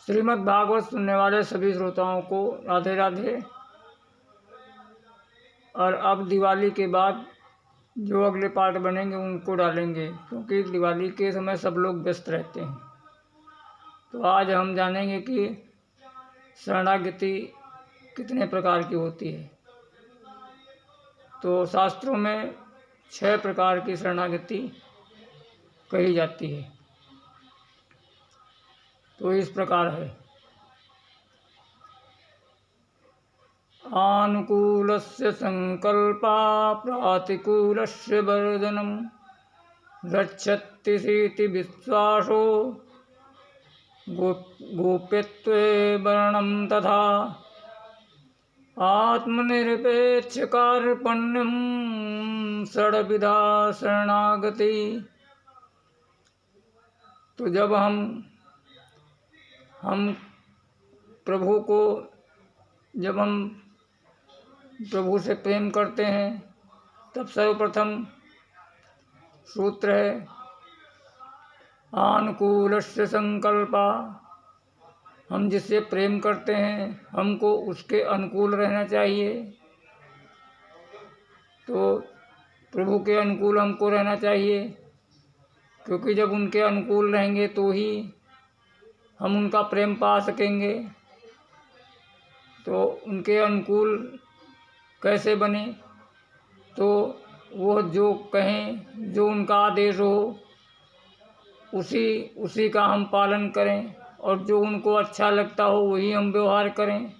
श्रीमद् भागवत सुनने वाले सभी श्रोताओं को राधे राधे। और अब दिवाली के बाद जो अगले पार्ट बनेंगे उनको डालेंगे, क्योंकि दिवाली के समय सब लोग व्यस्त रहते हैं। तो आज हम जानेंगे कि शरणागति कितने प्रकार की होती है। तो शास्त्रों में 6 प्रकार की शरणागति कही जाती है। तो इस प्रकार है। आनुकूलस्य संकल्पा प्रातिकूलस्य वर्धनम रक्षति सीति विश्वासो गोप्यत्वे वर्णम तथा आत्मनिरपेक्ष कार्पण्यम षड्विधा शरणागति। तो जब हम प्रभु से प्रेम करते हैं, तब सर्वप्रथम सूत्र है आनुकूलस्य संकल्पा। हम जिससे प्रेम करते हैं हमको उसके अनुकूल रहना चाहिए। तो प्रभु के अनुकूल हमको रहना चाहिए, क्योंकि जब उनके अनुकूल रहेंगे तो ही हम उनका प्रेम पा सकेंगे। तो उनके अनुकूल कैसे बने? तो वो जो कहें, जो उनका आदेश हो, उसी का हम पालन करें, और जो उनको अच्छा लगता हो वही हम व्यवहार करें।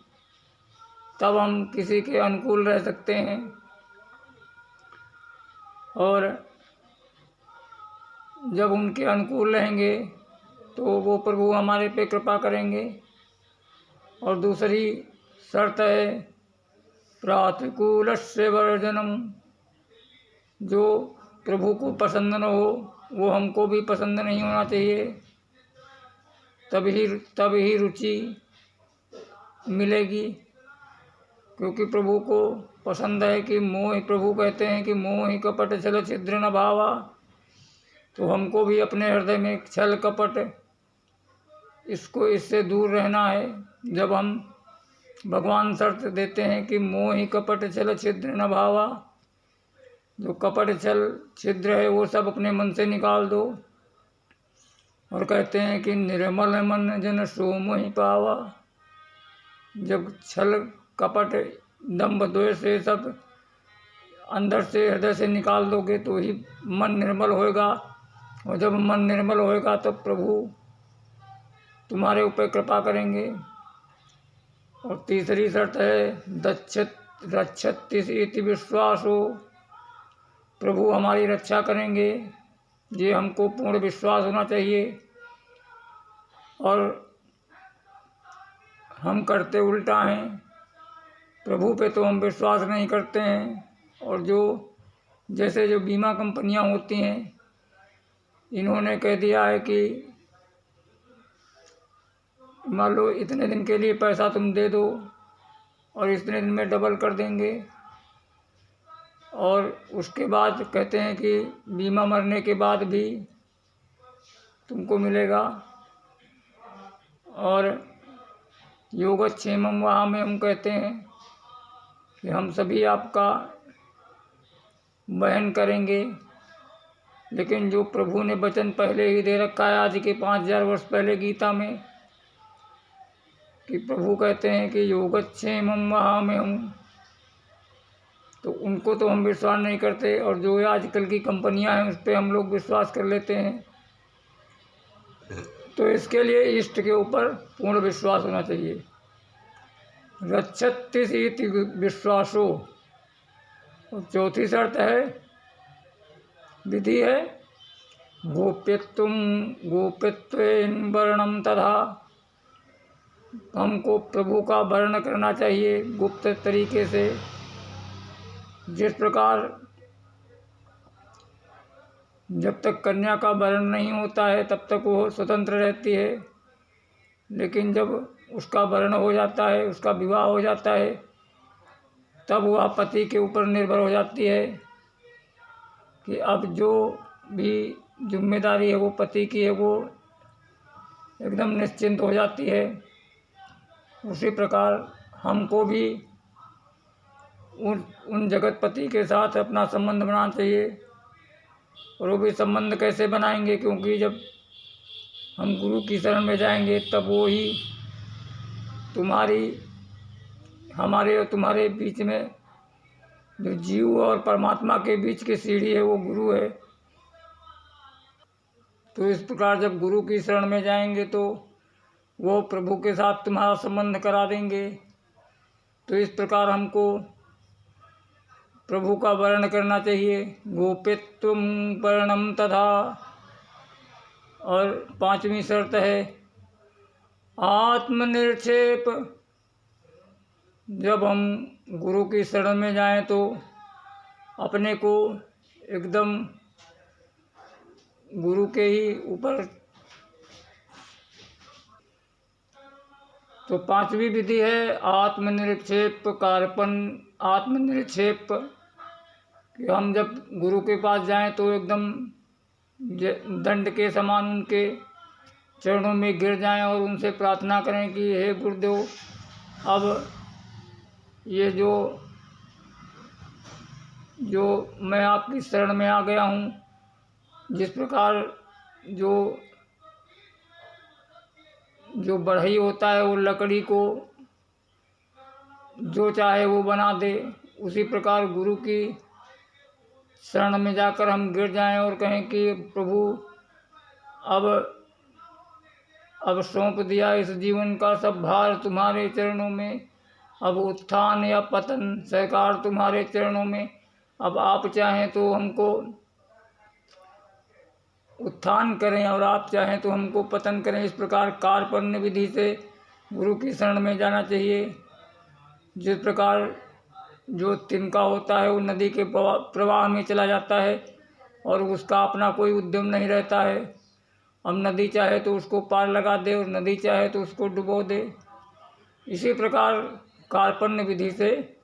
तब हम किसी के अनुकूल रह सकते हैं। और जब उनके अनुकूल रहेंगे तो वो प्रभु हमारे पे कृपा करेंगे। और दूसरी शर्त है प्रातिकूलस्य वर्जनम। जो प्रभु को पसंद न हो वो हमको भी पसंद नहीं होना चाहिए। तब ही रुचि मिलेगी। क्योंकि प्रभु को पसंद है कि प्रभु कहते हैं कि मोह ही कपट छल छिद्र न भावा। तो हमको भी अपने हृदय में छल कपट इससे दूर रहना है। जब हम भगवान शर्त देते हैं कि मोह ही कपट छल छिद्र न भावा, जो कपट छल छिद्र है वो सब अपने मन से निकाल दो। और कहते हैं कि निर्मल मन जन सो मोहि पावा। जब छल कपट दंभ द्वेष से सब अंदर से हृदय से निकाल दोगे तो ही मन निर्मल होएगा। और जब मन निर्मल होएगा तो प्रभु तुम्हारे ऊपर कृपा करेंगे। और तीसरी शर्त है रक्षति इति विश्वासो। प्रभु हमारी रक्षा करेंगे, ये हमको पूर्ण विश्वास होना चाहिए। और हम करते उल्टा हैं। प्रभु पे तो हम विश्वास नहीं करते हैं। और जो बीमा कंपनियां होती हैं, इन्होंने कह दिया है कि मान लो इतने दिन के लिए पैसा तुम दे दो और इतने दिन में डबल कर देंगे। और उसके बाद कहते हैं कि बीमा मरने के बाद भी तुमको मिलेगा। और योगक्षेमम वहाँ में हम कहते हैं कि हम सभी आपका वहन करेंगे। लेकिन जो प्रभु ने वचन पहले ही दे रखा है, आज के 5000 वर्ष पहले गीता में, कि प्रभु कहते हैं कि योगक्षेमम वहाँ में हम, तो उनको तो हम विश्वास नहीं करते। और जो आजकल की कंपनियां हैं उस पर हम लोग विश्वास कर लेते हैं। तो इसके लिए इष्ट के ऊपर पूर्ण विश्वास होना चाहिए। रक्षति इति विश्वासो। और चौथी शर्त है, विधि है गोप्यत्वेन वर्णम तथा। हमको प्रभु का वर्ण करना चाहिए गुप्त तरीके से। जिस प्रकार जब तक कन्या का वर्ण नहीं होता है तब तक वो स्वतंत्र रहती है। लेकिन जब उसका वर्ण हो जाता है, उसका विवाह हो जाता है, तब वह पति के ऊपर निर्भर हो जाती है कि अब जो भी जिम्मेदारी है वो पति की है, वो एकदम निश्चिंत हो जाती है। उसी प्रकार हमको भी उन जगतपति के साथ अपना संबंध बनाना चाहिए। और वो भी संबंध कैसे बनाएंगे, क्योंकि जब हम गुरु की शरण में जाएंगे तब वो ही हमारे और तुम्हारे बीच में जो जीव और परमात्मा के बीच की सीढ़ी है वो गुरु है। तो इस प्रकार जब गुरु की शरण में जाएंगे तो वो प्रभु के साथ तुम्हारा संबंध करा देंगे। तो इस प्रकार हमको प्रभु का वर्ण करना चाहिए। गोपित्वम वर्णम तथा। और 5वीं शर्त है आत्मनिर्क्षेप। जब हम गुरु की शरण में जाएं तो अपने को एकदम गुरु के ही ऊपर। तो 5वीं विधि है आत्मनिर्क्षेप आत्मनिर्क्षेप, कि हम जब गुरु के पास जाएं तो एकदम दंड के समान उनके चरणों में गिर जाएं और उनसे प्रार्थना करें कि हे गुरुदेव, अब ये जो मैं आपकी शरण में आ गया हूँ, जिस प्रकार जो बढ़ई होता है वो लकड़ी को जो चाहे वो बना दे, उसी प्रकार गुरु की शरण में जाकर हम गिर जाएं और कहें कि प्रभु अब सौंप दिया इस जीवन का सब भार तुम्हारे चरणों में। अब उत्थान या पतन सहकार तुम्हारे चरणों में। अब आप चाहें तो हमको उत्थान करें और आप चाहें तो हमको पतन करें। इस प्रकार कार्पण्य विधि से गुरु की शरण में जाना चाहिए। जिस प्रकार जो तिनका होता है वो नदी के प्रवाह में चला जाता है और उसका अपना कोई उद्यम नहीं रहता है। अब नदी चाहे तो उसको पार लगा दे और नदी चाहे तो उसको डुबो दे। इसी प्रकार कार्पण्य विधि से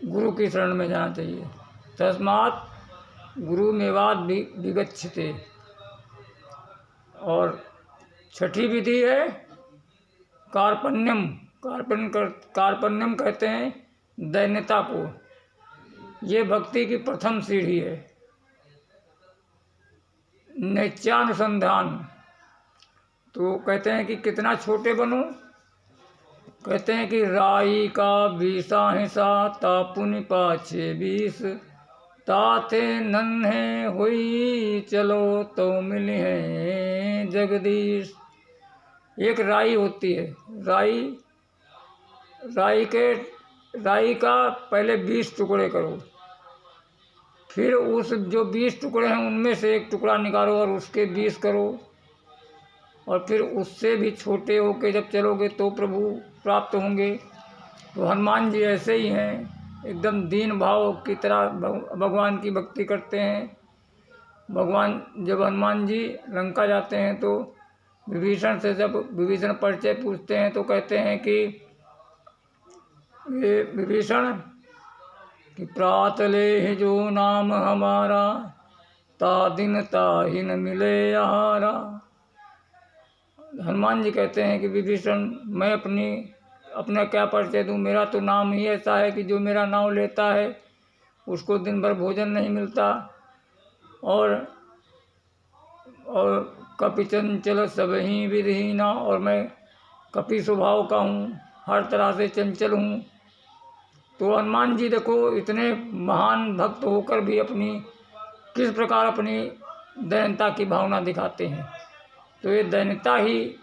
गुरु की शरण में जाना चाहिए। तस्मात् गुरु मेवाद विगच्छते। और 6ठी विधि है कार्पण्यम। कार्पण्यम कहते हैं दैन्यता को। ये भक्ति की प्रथम सीढ़ी है। नैत्यानुसंधान। तो कहते हैं कि कितना छोटे बनो। कहते हैं कि राई का 20 हिस्सा तापुनि पाछे 20 ताथे नन्हे हुई चलो तो मिले हैं जगदीश। एक राई होती है। राई का पहले 20 टुकड़े करो, फिर उस जो 20 टुकड़े हैं उनमें से एक टुकड़ा निकालो और उसके 20 करो, और फिर उससे भी छोटे होके जब चलोगे तो प्रभु प्राप्त होंगे। तो हनुमान जी ऐसे ही हैं, एकदम दीन भाव की तरह भगवान की भक्ति करते हैं। जब हनुमान जी लंका जाते हैं तो विभीषण से जब विभीषण परिचय पूछते हैं तो कहते हैं कि ये विभीषण कि प्रातले है जो नाम हमारा ता दिन ताहि न मिले आहारा। हनुमान जी कहते हैं कि विभीषण, मैं अपना क्या परिचय दूँ। मेरा तो नाम ही ऐसा है कि जो मेरा नाम लेता है उसको दिन भर भोजन नहीं मिलता। और कपि चंचल सब ही विधिहीना। और मैं कपि स्वभाव का हूँ, हर तरह से चंचल हूँ। तो हनुमान जी देखो इतने महान भक्त होकर भी किस प्रकार अपनी दयनता की भावना दिखाते हैं। तो ये दयनता ही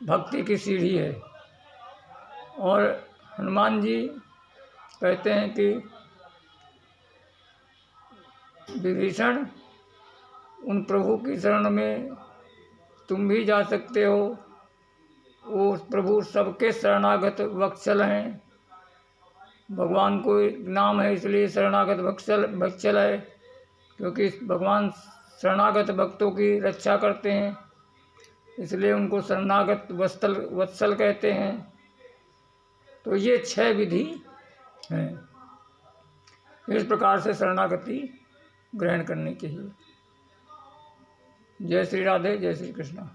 भक्ति की सीढ़ी है। और हनुमान जी कहते हैं कि विभीषण, उन प्रभु की शरण में तुम भी जा सकते हो। वो प्रभु सबके शरणागत वत्सल हैं। भगवान को नाम है इसलिए शरणागत वत्सल है, क्योंकि भगवान शरणागत भक्तों की रक्षा करते हैं, इसलिए उनको शरणागत वत्सल कहते हैं। तो ये 6 विधि हैं। इस प्रकार से शरणागति ग्रहण करनी चाहिए। जय श्री राधे, जय श्री कृष्ण।